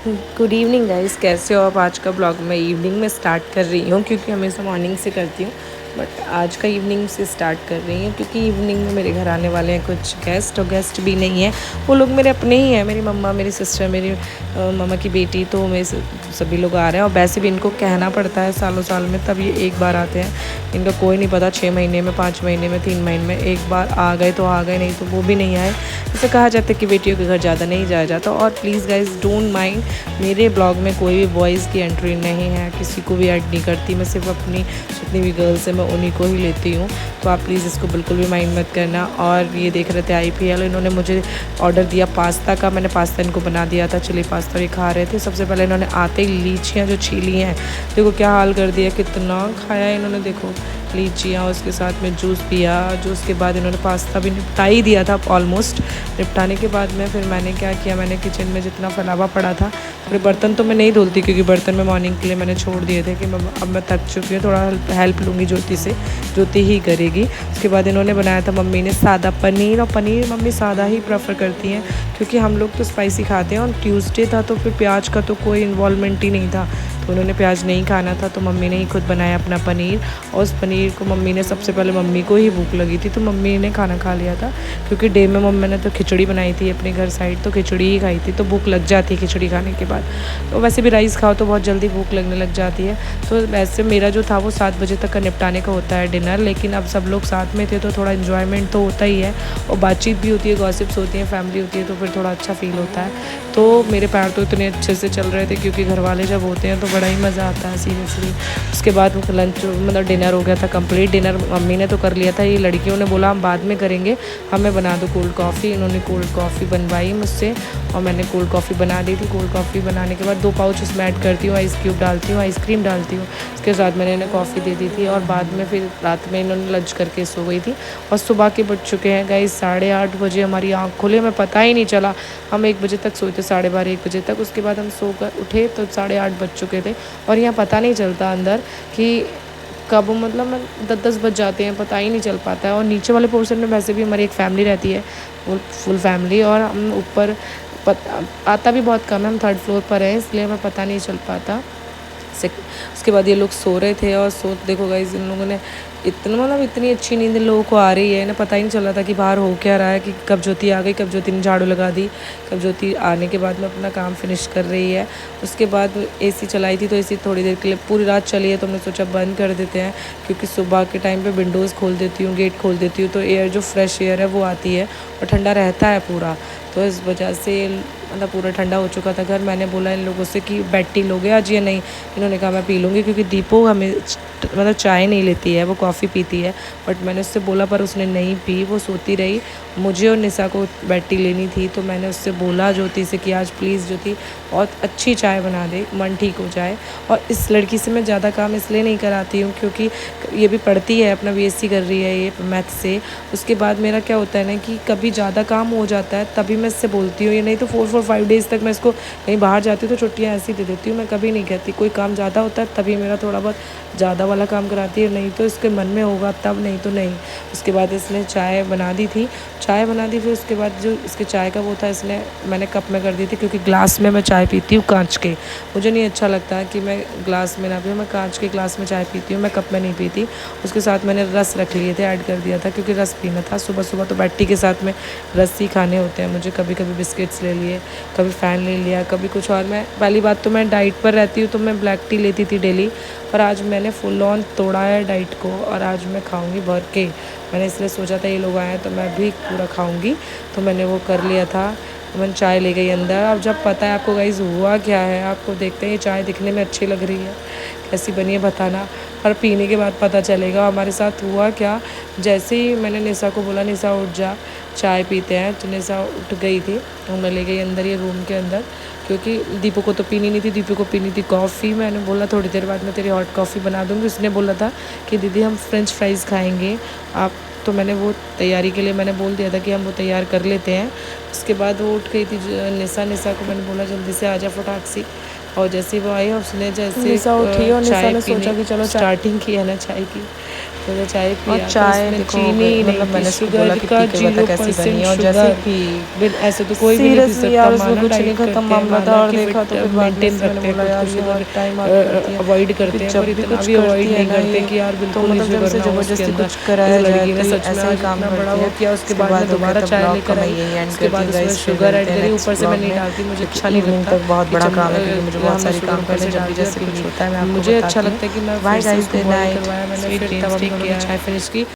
Good evening guys, कैसे हो आप। आज का ब्लॉग मैं इवनिंग में स्टार्ट कर रही हूँ क्योंकि हमेशा मॉर्निंग से करती हूँ, बट आज का इवनिंग से स्टार्ट कर रही हूँ क्योंकि इवनिंग में मेरे घर आने वाले हैं कुछ गेस्ट, और गेस्ट भी नहीं है, वो लोग मेरे अपने ही हैं। मेरी मम्मा, मेरी सिस्टर, मेरी मामा की बेटी, तो मेरे सभी लोग आ रहे हैं। और वैसे भी इनको कहना पड़ता है सालों साल में, तब ये एक बार आते हैं। इनका कोई नहीं पता 6 महीने में, 5 महीने में, 3 महीने में एक बार आ गए तो आ गए, नहीं तो वो भी नहीं आए। जैसे कहा जाता है कि बेटियों के घर ज़्यादा नहीं जाया जाता। और प्लीज़ गाइज डोंट माइंड, मेरे ब्लॉग में कोई भी बॉयज़ की एंट्री नहीं है, किसी को भी ऐड नहीं करती। मैं सिर्फ अपनी जितनी भी गर्ल्स हैं मैं उन्हीं को ही लेती हूँ, तो आप प्लीज़ इसको बिल्कुल भी माइंड मत करना। और ये देख रहे थे IPL, इन्होंने मुझे ऑर्डर दिया पास्ता का। मैंने पास्ता इनको बना दिया था, चिली पास्ता, और ये खा रहे थे। सबसे पहले इन्होंने आते ही लीचियाँ जो छीली हैं, देखो क्या हाल कर दिया, कितना खाया है इन्होंने। देखो लीचियाँ, उसके साथ में जूस पिया। जूस के बाद इन्होंने पास्ता भी निपटा ही दिया था ऑलमोस्ट। निपटाने के बाद में फिर मैंने क्या किया, मैंने किचन में जितना फैलावा पड़ा था, थोड़े बर्तन तो मैं नहीं धुलती क्योंकि बर्तन में मॉर्निंग के लिए मैंने छोड़ दिए थे कि अब मैं थक चुकी हूँ, थोड़ा हेल्प लूँगी ज्योति से, ज्योति ही करेगी। उसके बाद इन्होंने बनाया था मम्मी ने सादा पनीर, और पनीर मम्मी सादा ही प्रेफर करती हैं क्योंकि हम लोग तो स्पाइसी खाते हैं। और ट्यूसडे था तो फिर प्याज का तो कोई इन्वॉल्वमेंट ही नहीं था, तो उन्होंने प्याज नहीं खाना था, तो मम्मी ने ही खुद बनाया अपना पनीर। और उस पनीर को मम्मी ने, सबसे पहले मम्मी को ही भूख लगी थी तो मम्मी ने खाना खा लिया था, क्योंकि डे में मम्मी ने तो खिचड़ी बनाई थी अपने घर साइड, तो खिचड़ी ही खाई थी, तो भूख लग जाती है खिचड़ी खाने के बाद। तो वैसे भी राइस खाओ तो बहुत जल्दी भूख लगने लग जाती है। तो वैसे मेरा जो था वो 7 बजे तक का निपटाने का होता है डिनर, लेकिन अब सब लोग साथ में थे तो थोड़ा इन्जॉयमेंट तो होता ही है, और बातचीत भी होती है, गॉसिप्स होती हैं, फैमिली होती है, तो फिर थोड़ा अच्छा फील होता है। तो मेरे पैर तो इतने अच्छे से चल रहे थे क्योंकि घर वाले जब होते हैं तो बड़ा ही मज़ा आता है सीरियसली। उसके बाद लंच मतलब डिनर हो गया था कंप्लीट। डिनर मम्मी ने तो कर लिया था, ये लड़कियों ने बोला हम बाद में करेंगे, हमें बना दो कोल्ड कॉफ़ी। इन्होंने कोल्ड कॉफ़ी बनवाई मुझसे और मैंने कोल्ड कॉफ़ी बना दी थी। कोल्ड कॉफ़ी बनाने के बाद 2 पाउच उसमें ऐड करती हूँ, आइस क्यूब डालती हूँ, आइसक्रीम डालती हूँ। उसके साथ मैंने इन्हें कॉफ़ी दे दी थी, और बाद में फिर रात में इन्होंने लंच करके सो गई थी। और सुबह के बज चुके हैं गाइस 8:30 बजे, हमारी आँख खुले, हमें पता ही नहीं चला। हम 1 बजे तक सोए थे, 12:30 1 बजे तक। उसके बाद हम सो कर उठे तो 8:30 बज चुके थे। और यहाँ पता नहीं चलता अंदर कि कब, मतलब 10-10 बज जाते हैं, पता ही नहीं चल पाता है। और नीचे वाले पोर्शन में वैसे भी हमारी एक फैमिली रहती है, फुल फैमिली, और हम ऊपर आता भी बहुत कम है, हम 3rd फ्लोर पर हैं, इसलिए हमें पता नहीं चल पाता। उसके बाद ये लोग सो रहे थे, और देखो गाइस इन लोगों ने इतना, मतलब इतनी अच्छी नींद इन लोगों को आ रही है, इन्हें पता ही नहीं चल रहा था कि बाहर हो क्या रहा है, कि कब ज्योति आ गई, कब ज्योति ने झाड़ू लगा दी, कब ज्योति आने के बाद में अपना काम फिनिश कर रही है। उसके बाद AC चलाई थी, तो AC थोड़ी देर के लिए, पूरी रात चली है तो हमने सोचा बंद कर देते हैं, क्योंकि सुबह के टाइम पे विंडोज़ खोल देती हूँ, गेट खोल देती हूँ, तो एयर जो फ्रेश एयर है वो आती है और ठंडा रहता है पूरा। तो इस वजह से मतलब पूरा ठंडा हो चुका था घर। मैंने बोला इन लोगों से कि बेड टी लोगे आज या नहीं, इन्होंने कहा मैं पी लूँगी, क्योंकि दीपो हमें मतलब चाय नहीं लेती है, वो कॉफ़ी पीती है। बट मैंने उससे बोला पर उसने नहीं पी, वो सोती रही। मुझे और निशा को बेड टी लेनी थी, तो मैंने उससे बोला ज्योति से कि आज प्लीज़ ज्योति बहुत अच्छी चाय बना दे, मन ठीक हो जाए। और इस लड़की से मैं ज़्यादा काम इसलिए नहीं कराती हूँ क्योंकि ये भी पढ़ती है, अपना BSc कर रही है ये मैथ से। उसके बाद मेरा क्या होता है ना कि कभी ज़्यादा काम हो जाता है तभी मैं इससे बोलती हूँ, ये नहीं तो 4-5 डेज़ तक मैं इसको कहीं बाहर जाती हूँ तो छुट्टियाँ ऐसी दे देती हूँ। मैं कभी नहीं कहती, कोई काम ज़्यादा होता है तभी मेरा थोड़ा बहुत ज़्यादा वाला काम कराती है, नहीं तो इसके मन में होगा तब, नहीं तो नहीं। उसके बाद इसने चाय बना दी थी, फिर उसके बाद जो इसके चाय का वो था, इसने मैंने कप में कर दी थी, क्योंकि ग्लास में मैं चाय पीती हूँ कांच के, मुझे नहीं अच्छा लगता है कि मैं ग्लास में ना पीऊँ, मैं कांच के ग्लास में चाय पीती हूँ, मैं कप में नहीं पीती। उसके साथ मैंने रस रख लिए थे, ऐड कर दिया था, क्योंकि रस पीना था सुबह सुबह, तो बैटी के साथ में रस ही खाने होते हैं मुझे। कभी कभी बिस्किट्स ले लिए, कभी फ़ैन ले लिया, कभी कुछ और। मैं पहली बात तो मैं डाइट पर रहती हूँ तो मैं ब्लैक टी लेती थी डेली, पर आज मैंने फुल ऑन तोड़ा है डाइट को, और आज मैं खाऊंगी भर के। मैंने इसलिए सोचा था ये लोग आए तो मैं भी पूरा खाऊंगी, तो मैंने वो कर लिया था। मैंने चाय ले गई अंदर। अब जब पता है आपको गाइस हुआ क्या है, आपको देखते हैं ये चाय दिखने में अच्छी लग रही है, कैसी बनी है बताना, और पीने के बाद पता चलेगा हमारे साथ हुआ क्या। जैसे ही मैंने निशा को बोला निशा उठ जा चाय पीते हैं, तो निशा उठ गई थी, तो मैं ले गई अंदर, ये रूम के अंदर, क्योंकि दीपू को तो पीनी नहीं थी, दीपू को पीनी थी कॉफ़ी। मैंने बोला थोड़ी देर बाद मैं तेरी हॉट कॉफ़ी बना दूँगी। उसने बोला था कि दीदी हम फ्रेंच फ्राइज़ खाएंगे आप, तो मैंने वो तैयारी के लिए मैंने बोल दिया था कि हम वो तैयार कर लेते हैं। उसके बाद वो उठ गई थी निशा को मैंने बोला जल्दी से आजा फटाक सी, और जैसे ही वो आई उसने जैसे निशा उठी और निशा चाय ने सोचा कि पीने चलो स्टार्टिंग की है ना चाय की, तो चाय और पिया, चाय उसमें देखो चीनी मतलब मैंने उसको बोला कि पी के बता कैसी बनी है, और जैसे पी ऐसे तो कोई भी नहीं पी सीरियसली सकता, यार उसमें माना कुछ नहीं डाइट खत्म करते हैं, मामला था। माना और कि देखा तो फिट फिर बाद में मेंटेन से मैंने रखते हैं बोला खुद को, यार ये हर शुगर टाइम आके करती है, अवॉइड करते क्योंकि हैं, जब पर भी इतना कुछ भी अवॉइड करती है नहीं ना करते ये, कि यार तो बिल्कुल नहीं मतलब जब शुगर से ना हो उसके ज़बरदस्ती अंदर। कुछ इस कराया जाए लड़की तो ने ये सच में ऐसा ही आज काम इतना बड़ा करती वो है। किया, उसके उसके बाद मैं बाद हो गया दोबारा था चाय ब्लॉग का, लेकर मैं आई। यही एंड उसके करती बाद हूँ उसमें गाइस, फिर शुगर मिलते ऐड हैं करी, नेक्स्ट ऊपर से मैं ब्लॉग नहीं में, डालती, मुझे क्योंकि अच्छा नहीं इवनिंग लगता तक बहुत कि बड़ा जब काम है, क्योंकि मुझे बहुत हमने सारी शुगर काम ऊपर करने से जब डाल भी दिया जैसे पी ली। कुछ होता है मैं आपको मुझे अच्छा बताती हूँ। लगता है कि मैं बाय फिर से गाइस, उसको गुड बॉईल नाइट, करवाया मैंने, स्वीट फिर ड्रीम्स, तब हम टेक दोनों ने केयर। चाय फिनिश की।